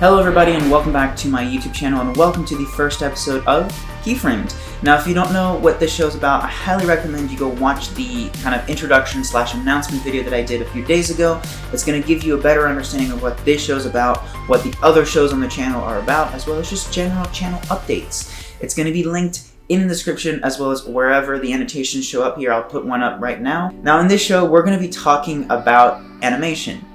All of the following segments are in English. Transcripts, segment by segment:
Hello everybody and welcome back to my YouTube channel and welcome to the first episode of Keyframed. Now if you don't know what this show is about, I highly recommend you go watch the kind of introduction / announcement video that I did a few days ago. It's going to give you a better understanding of what this show is about, what the other shows on the channel are about, as well as just general channel updates. It's going to be linked in the description as well as wherever the annotations show up here. I'll put one up right now. Now in this show we're going to be talking about animation.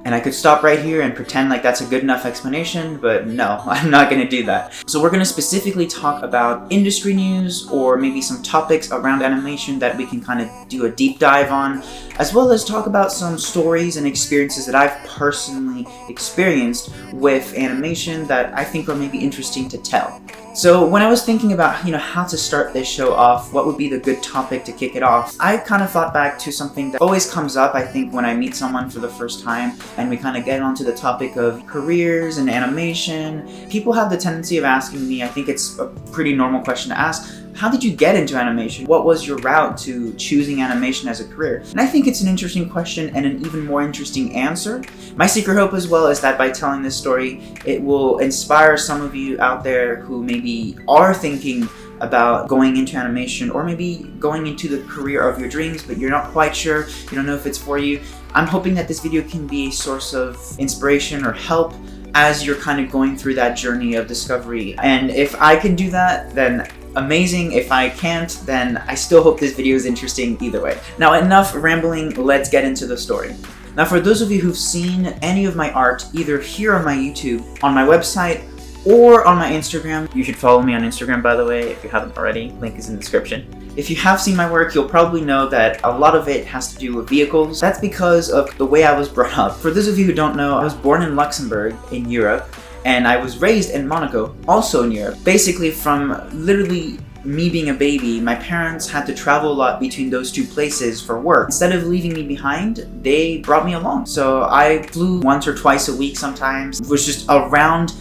And I could stop right here and pretend like that's a good enough explanation, but no, I'm not going to do that. So we're going to specifically talk about industry news or maybe some topics around animation that we can kind of do a deep dive on, as well as talk about some stories and experiences that I've personally experienced with animation that I think are maybe interesting to tell. So when I was thinking about, how to start this show off, what would be the good topic to kick it off, I kind of thought back to something that always comes up, I think, when I meet someone for the first time and we kind of get onto the topic of careers and animation. People have the tendency of asking me, I think it's a pretty normal question to ask, how did you get into animation? What was your route to choosing animation as a career? And I think it's an interesting question and an even more interesting answer. My secret hope as well is that by telling this story, it will inspire some of you out there who maybe are thinking about going into animation or maybe going into the career of your dreams, but you're not quite sure, you don't know if it's for you. I'm hoping that this video can be a source of inspiration or help as you're kind of going through that journey of discovery. And if I can do that, then amazing. If I can't, then I still hope this video is interesting either way. Now enough rambling, let's get into the story. Now for those of you who've seen any of my art, either here on my YouTube, on my website, or on my Instagram, you should follow me on Instagram by the way, if you haven't already, link is in the description. If you have seen my work, you'll probably know that a lot of it has to do with vehicles. That's because of the way I was brought up. For those of you who don't know, I was born in Luxembourg in Europe, and I was raised in Monaco, also in Europe. Basically from literally me being a baby, my parents had to travel a lot between those two places for work. Instead of leaving me behind, they brought me along. So I flew once or twice a week sometimes. It was just around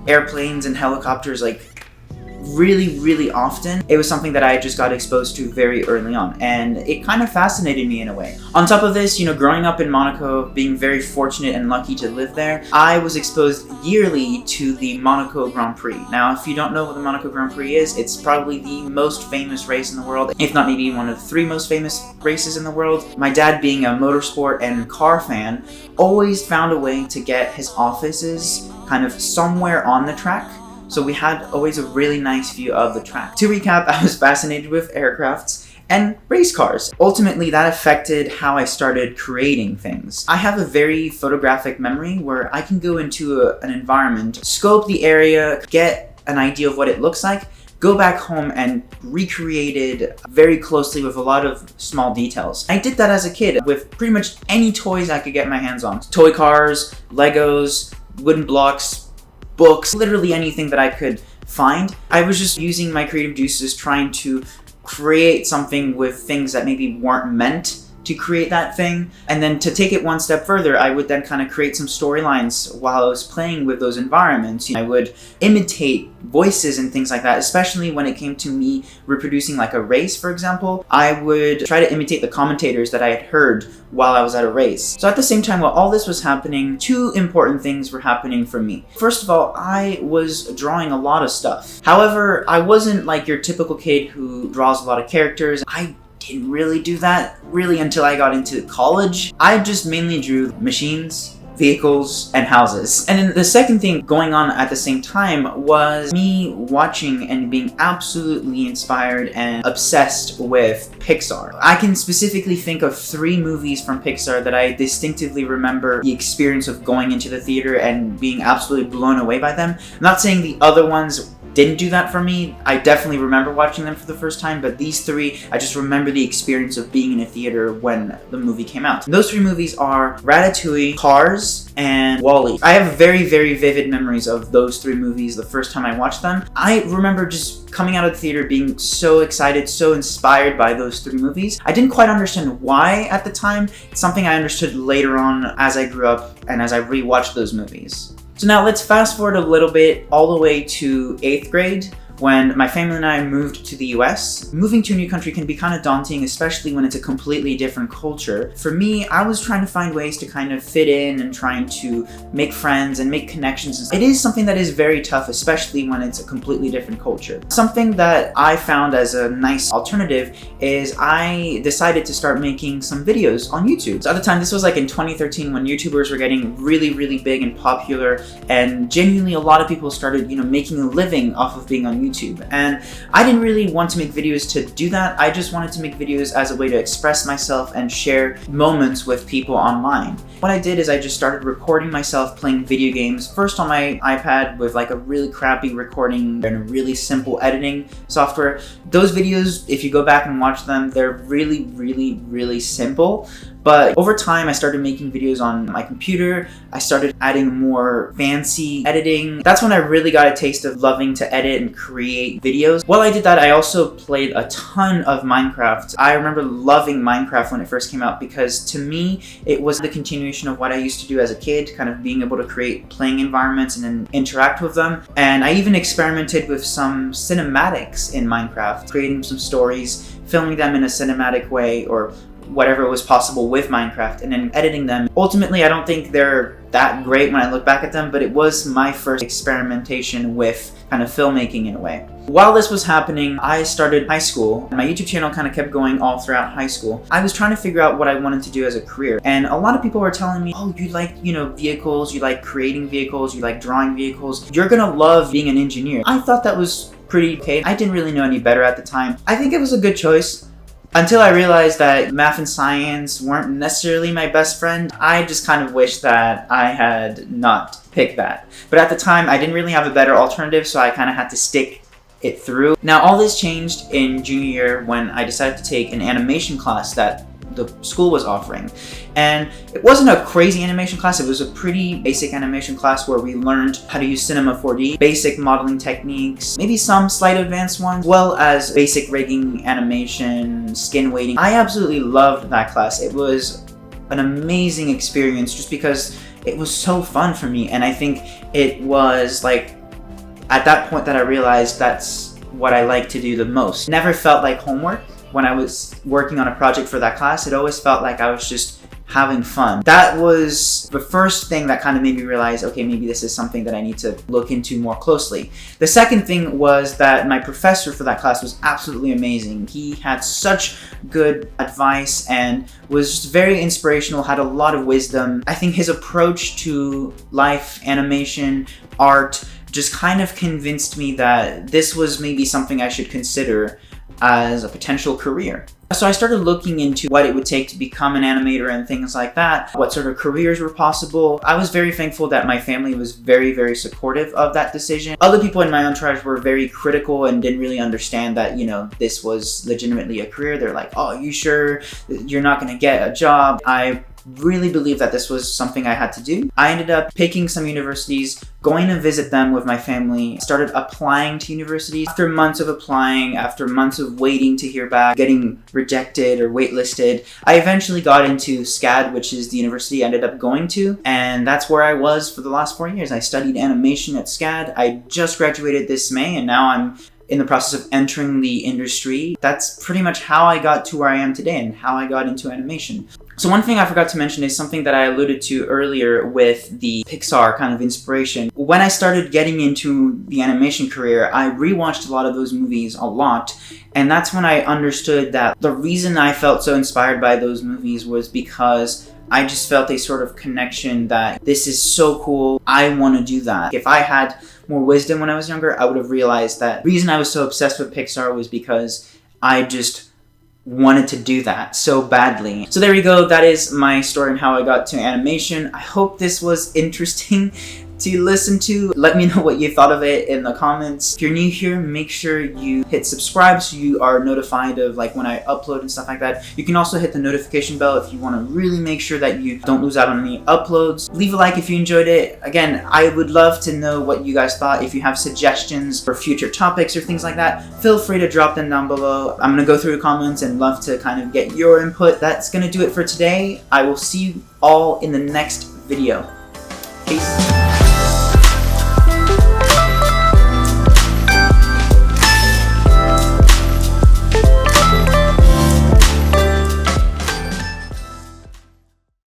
airplanes and helicopters like really often. It was something that I just got exposed to very early on, and it kind of fascinated me in a way. On top of this, growing up in Monaco, being very fortunate and lucky to live there, I was exposed yearly to the Monaco Grand Prix. Now, if you don't know what the Monaco Grand Prix is, it's probably the most famous race in the world, if not maybe one of the 3 most famous races in the world. My dad, being a motorsport and car fan, always found a way to get his offices kind of somewhere on the track. So we had always a really nice view of the track. To recap, I was fascinated with aircrafts and race cars. Ultimately, that affected how I started creating things. I have a very photographic memory where I can go into an environment, scope the area, get an idea of what it looks like, go back home and recreate it very closely with a lot of small details. I did that as a kid with pretty much any toys I could get my hands on. Toy cars, Legos, wooden blocks, books, literally anything that I could find. I was just using my creative juices trying to create something with things that maybe weren't meant to create that thing. And then to take it one step further, I would then kind of create some storylines while I was playing with those environments. I would imitate voices and things like that, especially when it came to me reproducing like a race, for example. I would try to imitate the commentators that I had heard while I was at a race. So at the same time, while all this was happening, 2 important things were happening for me. First of all, I was drawing a lot of stuff. However, I wasn't like your typical kid who draws a lot of characters. I didn't really do that until I got into college. I just mainly drew machines, vehicles, and houses. And then the second thing going on at the same time was me watching and being absolutely inspired and obsessed with Pixar. I can specifically think of 3 movies from Pixar that I distinctively remember the experience of going into the theater and being absolutely blown away by them. I'm not saying the other ones didn't do that for me. I definitely remember watching them for the first time, but these 3, I just remember the experience of being in a theater when the movie came out. And those 3 movies are Ratatouille, Cars, and WALL-E. I have very vivid memories of those 3 movies the first time I watched them. I remember just coming out of the theater being so excited, so inspired by those 3 movies. I didn't quite understand why at the time. It's something I understood later on as I grew up and as I rewatched those movies. So now let's fast forward a little bit all the way to 8th grade when my family and I moved to the US. Moving to a new country can be kind of daunting, especially when it's a completely different culture. For me, I was trying to find ways to kind of fit in and trying to make friends and make connections. It is something that is very tough, especially when it's a completely different culture. Something that I found as a nice alternative is I decided to start making some videos on YouTube. So at the time, this was like in 2013 when YouTubers were getting really big and popular, and genuinely a lot of people started, making a living off of being on YouTube. And I didn't really want to make videos to do that. I just wanted to make videos as a way to express myself and share moments with people online. What I did is I just started recording myself playing video games, first on my iPad with like a really crappy recording and a really simple editing software. Those videos, if you go back and watch them, they're really simple. But over time, I started making videos on my computer. I started adding more fancy editing. That's when I really got a taste of loving to edit and create videos. While I did that, I also played a ton of Minecraft. I remember loving Minecraft when it first came out because to me, it was the continuation of what I used to do as a kid, kind of being able to create playing environments and then interact with them. And I even experimented with some cinematics in Minecraft, creating some stories, filming them in a cinematic way or whatever was possible with Minecraft, and then editing them. Ultimately, I don't think they're that great when I look back at them, but it was my first experimentation with kind of filmmaking in a way. While this was happening, I started high school. My YouTube channel kind of kept going all throughout high school. I was trying to figure out what I wanted to do as a career, and a lot of people were telling me, oh, you like, vehicles, you like creating vehicles, you like drawing vehicles, you're gonna love being an engineer. I thought that was pretty okay. I didn't really know any better at the time. I think it was a good choice. Until I realized that math and science weren't necessarily my best friend. I just kind of wish that I had not picked that. But at the time, I didn't really have a better alternative, so I kind of had to stick it through. Now, all this changed in junior year when I decided to take an animation class that the school was offering. And it wasn't a crazy animation class, it was a pretty basic animation class where we learned how to use Cinema 4D, basic modeling techniques, maybe some slight advanced ones, as well as basic rigging, animation, skin weighting. I absolutely loved that class. It was an amazing experience just because it was so fun for me, and I think it was like at that point that I realized that's what I like to do the most. It never felt like homework. When I was working on a project for that class, it always felt like I was just having fun. That was the first thing that kind of made me realize, okay, maybe this is something that I need to look into more closely. The second thing was that my professor for that class was absolutely amazing. He had such good advice and was just very inspirational, had a lot of wisdom. I think his approach to life, animation, art, just kind of convinced me that this was maybe something I should consider as a potential career. So I started looking into what it would take to become an animator and things like that, what sort of careers were possible. I was very thankful that my family was very supportive of that decision. Other people in my entourage were very critical and didn't really understand that, this was legitimately a career. They're like, oh, you sure you're not gonna get a job? I really believed that this was something I had to do. I ended up picking some universities, going to visit them with my family, started applying to universities. After months of applying, after months of waiting to hear back, getting rejected or waitlisted, I eventually got into SCAD, which is the university I ended up going to, and that's where I was for the last 4 years. I studied animation at SCAD. I just graduated this May, and now I'm in the process of entering the industry. That's pretty much how I got to where I am today and how I got into animation. So one thing I forgot to mention is something that I alluded to earlier with the Pixar kind of inspiration. When I started getting into the animation career, I rewatched a lot of those movies a lot, and that's when I understood that the reason I felt so inspired by those movies was because I just felt a sort of connection that this is so cool, I want to do that. If I had more wisdom when I was younger, I would have realized that the reason I was so obsessed with Pixar was because I just wanted to do that so badly. So there you go, that is my story and how I got to animation. I hope this was interesting to listen to. Let me know what you thought of it in the comments. If you're new here, make sure you hit subscribe so you are notified of when I upload and stuff like that. You can also hit the notification bell if you want to really make sure that you don't lose out on any uploads. Leave a like if you enjoyed it. Again, I would love to know what you guys thought. If you have suggestions for future topics or things like that, feel free to drop them down below. I'm going to go through the comments and love to kind of get your input. That's going to do it for today. I will see you all in the next video. Peace.